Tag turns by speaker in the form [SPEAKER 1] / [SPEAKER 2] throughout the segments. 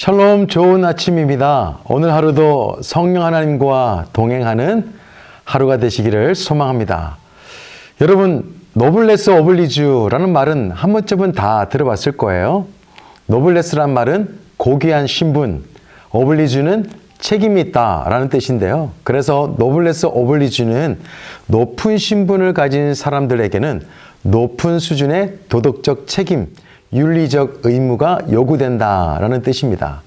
[SPEAKER 1] 샬롬, 좋은 아침입니다. 오늘 하루도 성령 하나님과 동행하는 하루가 되시기를 소망합니다. 여러분, 노블레스 오블리주라는 말은 한 번쯤은 다 들어봤을 거예요. 노블레스란 말은 고귀한 신분, 오블리주는 책임이 있다라는 뜻인데요. 그래서 노블레스 오블리주는 높은 신분을 가진 사람들에게는 높은 수준의 도덕적 책임, 윤리적 의무가 요구된다라는 뜻입니다.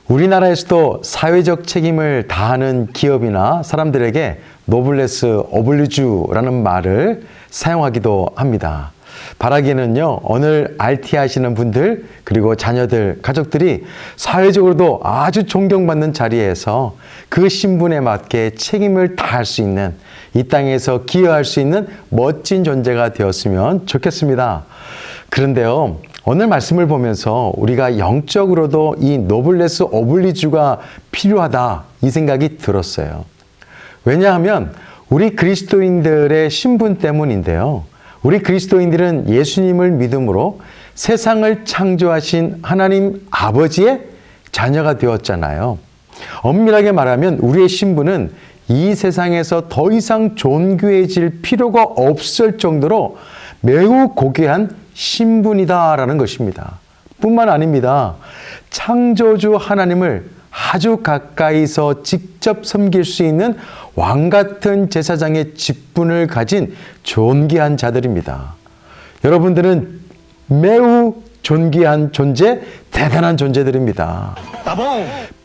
[SPEAKER 1] 우리나라에서도 사회적 책임을 다하는 기업이나 사람들에게 노블레스 오블리주라는 말을 사용하기도 합니다. 바라기에는요, 오늘 RT 하시는 분들, 그리고 자녀들, 가족들이 사회적으로도 아주 존경받는 자리에서 그 신분에 맞게 책임을 다할 수 있는, 이 땅에서 기여할 수 있는 멋진 존재가 되었으면 좋겠습니다. 그런데요, 오늘 말씀을 보면서 우리가 영적으로도 이 노블레스 오블리주가 필요하다, 이 생각이 들었어요. 왜냐하면 우리 그리스도인들의 신분 때문인데요. 우리 그리스도인들은 예수님을 믿음으로 세상을 창조하신 하나님 아버지의 자녀가 되었잖아요. 엄밀하게 말하면 우리의 신분은 이 세상에서 더 이상 존귀해질 필요가 없을 정도로 매우 고귀한 신분이다라는 것입니다. 뿐만 아닙니다. 창조주 하나님을 아주 가까이서 직접 섬길 수 있는 왕같은 제사장의 직분을 가진 존귀한 자들입니다. 여러분들은 매우 존귀한 존재, 대단한 존재들입니다.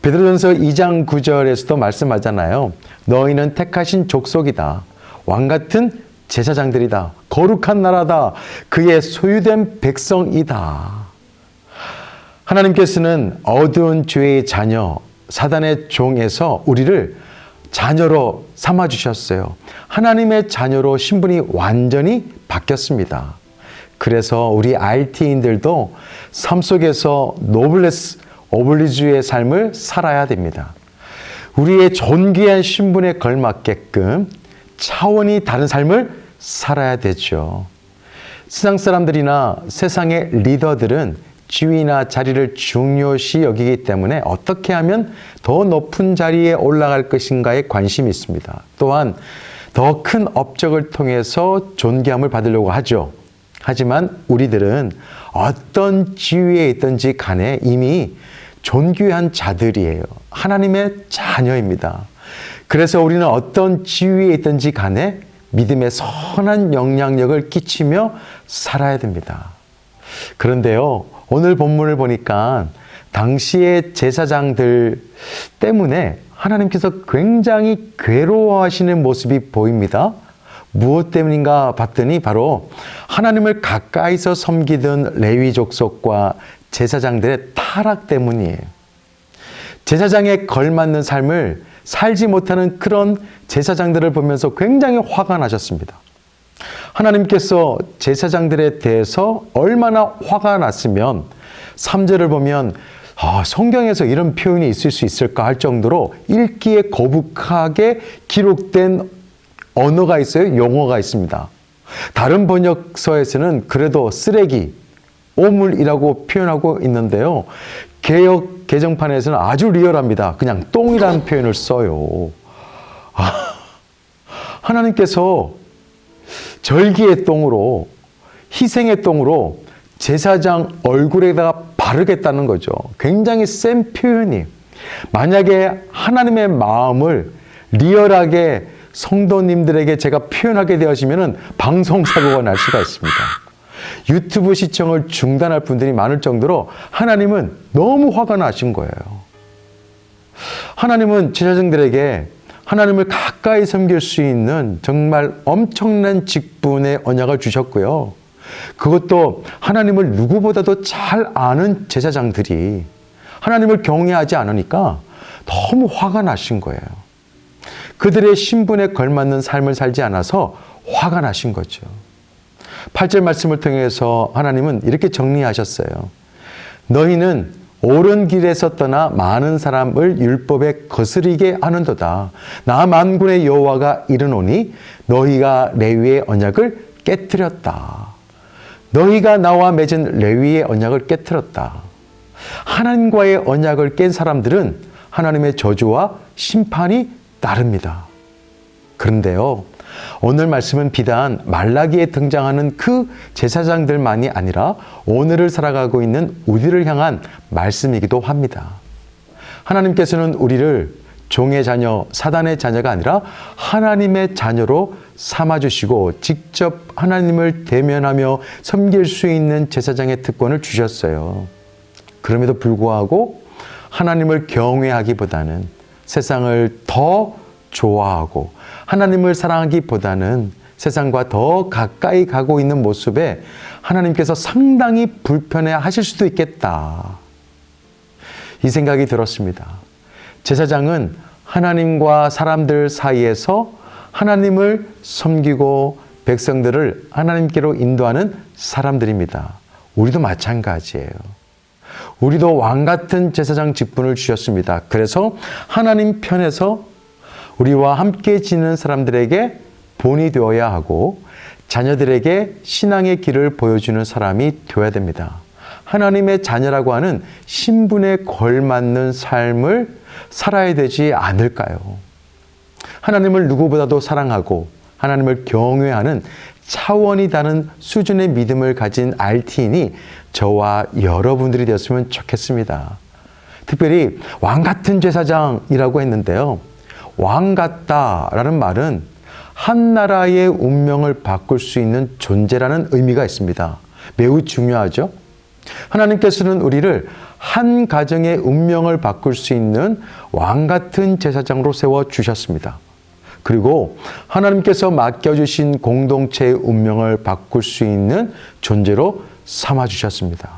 [SPEAKER 1] 베드로전서 2장 9절에서도 말씀하잖아요. 너희는 택하신 족속이다. 왕같은 제사장들이다. 거룩한 나라다. 그의 소유된 백성이다. 하나님께서는 어두운 죄의 자녀, 사단의 종에서 우리를 자녀로 삼아주셨어요. 하나님의 자녀로 신분이 완전히 바뀌었습니다. 그래서 우리 RT인들도 삶 속에서 노블레스 오블리주의 삶을 살아야 됩니다. 우리의 존귀한 신분에 걸맞게끔 차원이 다른 삶을 살아야 되죠. 세상 사람들이나 세상의 리더들은 지위나 자리를 중요시 여기기 때문에 어떻게 하면 더 높은 자리에 올라갈 것인가에 관심이 있습니다. 또한 더 큰 업적을 통해서 존귀함을 받으려고 하죠. 하지만 우리들은 어떤 지위에 있든지 간에 이미 존귀한 자들이에요. 하나님의 자녀입니다. 그래서 우리는 어떤 지위에 있든지 간에 믿음의 선한 영향력을 끼치며 살아야 됩니다. 그런데요, 오늘 본문을 보니까 당시의 제사장들 때문에 하나님께서 굉장히 괴로워하시는 모습이 보입니다. 무엇 때문인가 봤더니 바로 하나님을 가까이서 섬기던 레위 족속과 제사장들의 타락 때문이에요. 제사장에 걸맞는 삶을 살지 못하는 그런 제사장들을 보면서 굉장히 화가 나셨습니다. 하나님께서 제사장들에 대해서 얼마나 화가 났으면 3절을 보면 성경에서 이런 표현이 있을 수 있을까 할 정도로 읽기에 거북하게 기록된 언어가 있어요. 용어가 있습니다. 다른 번역서에서는 그래도 쓰레기, 오물이라고 표현하고 있는데요. 개역 개정판에서는 아주 리얼합니다. 그냥 똥이라는 표현을 써요. 하나님께서 절기의 똥으로, 희생의 똥으로 제사장 얼굴에다가 바르겠다는 거죠. 굉장히 센 표현이. 만약에 하나님의 마음을 리얼하게 성도님들에게 제가 표현하게 되어지면 방송사고가 날 수가 있습니다. 유튜브 시청을 중단할 분들이 많을 정도로 하나님은 너무 화가 나신 거예요. 하나님은 제사장들에게 하나님을 가까이 섬길 수 있는 정말 엄청난 직분의 언약을 주셨고요. 그것도 하나님을 누구보다도 잘 아는 제사장들이 하나님을 경외하지 않으니까 너무 화가 나신 거예요. 그들의 신분에 걸맞는 삶을 살지 않아서 화가 나신 거죠. 8절 말씀을 통해서 하나님은 이렇게 정리하셨어요. 너희는 옳은 길에서 떠나 많은 사람을 율법에 거스리게 하는도다. 나 만군의 여호와가 이르노니 너희가 레위의 언약을 깨뜨렸다. 너희가 나와 맺은 레위의 언약을 깨뜨렸다. 하나님과의 언약을 깬 사람들은 하나님의 저주와 심판이 따릅니다. 그런데요, 오늘 말씀은 비단 말라기에 등장하는 그 제사장들만이 아니라 오늘을 살아가고 있는 우리를 향한 말씀이기도 합니다. 하나님께서는 우리를 종의 자녀, 사단의 자녀가 아니라 하나님의 자녀로 삼아주시고 직접 하나님을 대면하며 섬길 수 있는 제사장의 특권을 주셨어요. 그럼에도 불구하고 하나님을 경외하기보다는 세상을 더 좋아하고 하나님을 사랑하기보다는 세상과 더 가까이 가고 있는 모습에 하나님께서 상당히 불편해 하실 수도 있겠다. 이 생각이 들었습니다. 제사장은 하나님과 사람들 사이에서 하나님을 섬기고 백성들을 하나님께로 인도하는 사람들입니다. 우리도 마찬가지예요. 우리도 왕 같은 제사장 직분을 주셨습니다. 그래서 하나님 편에서 우리와 함께 지내는 사람들에게 본이 되어야 하고 자녀들에게 신앙의 길을 보여주는 사람이 되어야 됩니다. 하나님의 자녀라고 하는 신분에 걸맞는 삶을 살아야 되지 않을까요? 하나님을 누구보다도 사랑하고 하나님을 경외하는 차원이 다른 수준의 믿음을 가진 RT인이 저와 여러분들이 되었으면 좋겠습니다. 특별히 왕 같은 제사장이라고 했는데요. 왕 같다라는 말은 한 나라의 운명을 바꿀 수 있는 존재라는 의미가 있습니다. 매우 중요하죠? 하나님께서는 우리를 한 가정의 운명을 바꿀 수 있는 왕 같은 제사장으로 세워주셨습니다. 그리고 하나님께서 맡겨주신 공동체의 운명을 바꿀 수 있는 존재로 삼아주셨습니다.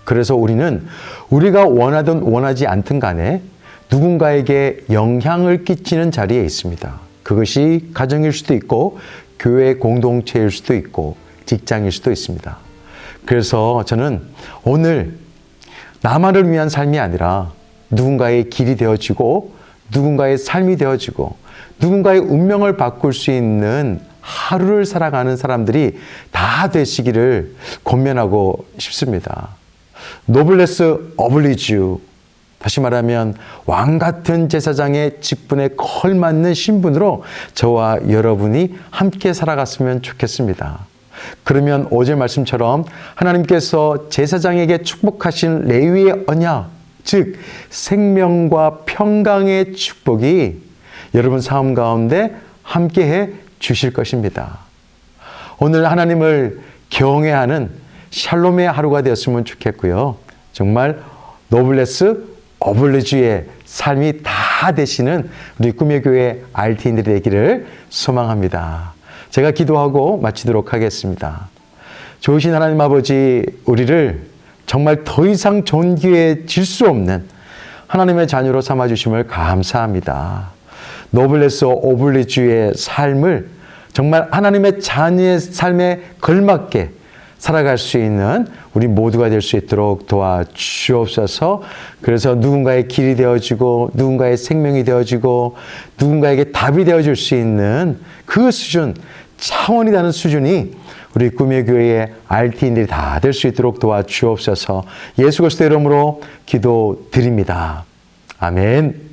[SPEAKER 1] 그래서 우리는 우리가 원하든 원하지 않든 간에 누군가에게 영향을 끼치는 자리에 있습니다. 그것이 가정일 수도 있고 교회 공동체일 수도 있고 직장일 수도 있습니다. 그래서 저는 오늘 나만을 위한 삶이 아니라 누군가의 길이 되어지고 누군가의 삶이 되어지고 누군가의 운명을 바꿀 수 있는 하루를 살아가는 사람들이 다 되시기를 권면하고 싶습니다. 노블레스 어블리주, 다시 말하면 왕 같은 제사장의 직분에 걸맞는 신분으로 저와 여러분이 함께 살아갔으면 좋겠습니다. 그러면 어제 말씀처럼 하나님께서 제사장에게 축복하신 레위의 언약, 즉 생명과 평강의 축복이 여러분 삶 가운데 함께해 주실 것입니다. 오늘 하나님을 경외하는 샬롬의 하루가 되었으면 좋겠고요. 정말 노블레스 어블리주의 삶이 다 되시는 우리 꿈의 교회 RT인들이 되기를 소망합니다. 제가 기도하고 마치도록 하겠습니다. 좋으신 하나님 아버지, 우리를 정말 더 이상 존귀해질 수 없는 하나님의 자녀로 삼아주심을 감사합니다. 노블레스 오블리주의 삶을 정말 하나님의 자녀의 삶에 걸맞게 살아갈 수 있는 우리 모두가 될 수 있도록 도와주옵소서. 그래서 누군가의 길이 되어지고 누군가의 생명이 되어지고 누군가에게 답이 되어줄 수 있는 그 수준, 차원이 다른 수준이 우리 꿈의 교회의 RT인들이 다 될 수 있도록 도와주옵소서. 예수 그리스도의 이름으로 기도드립니다. 아멘.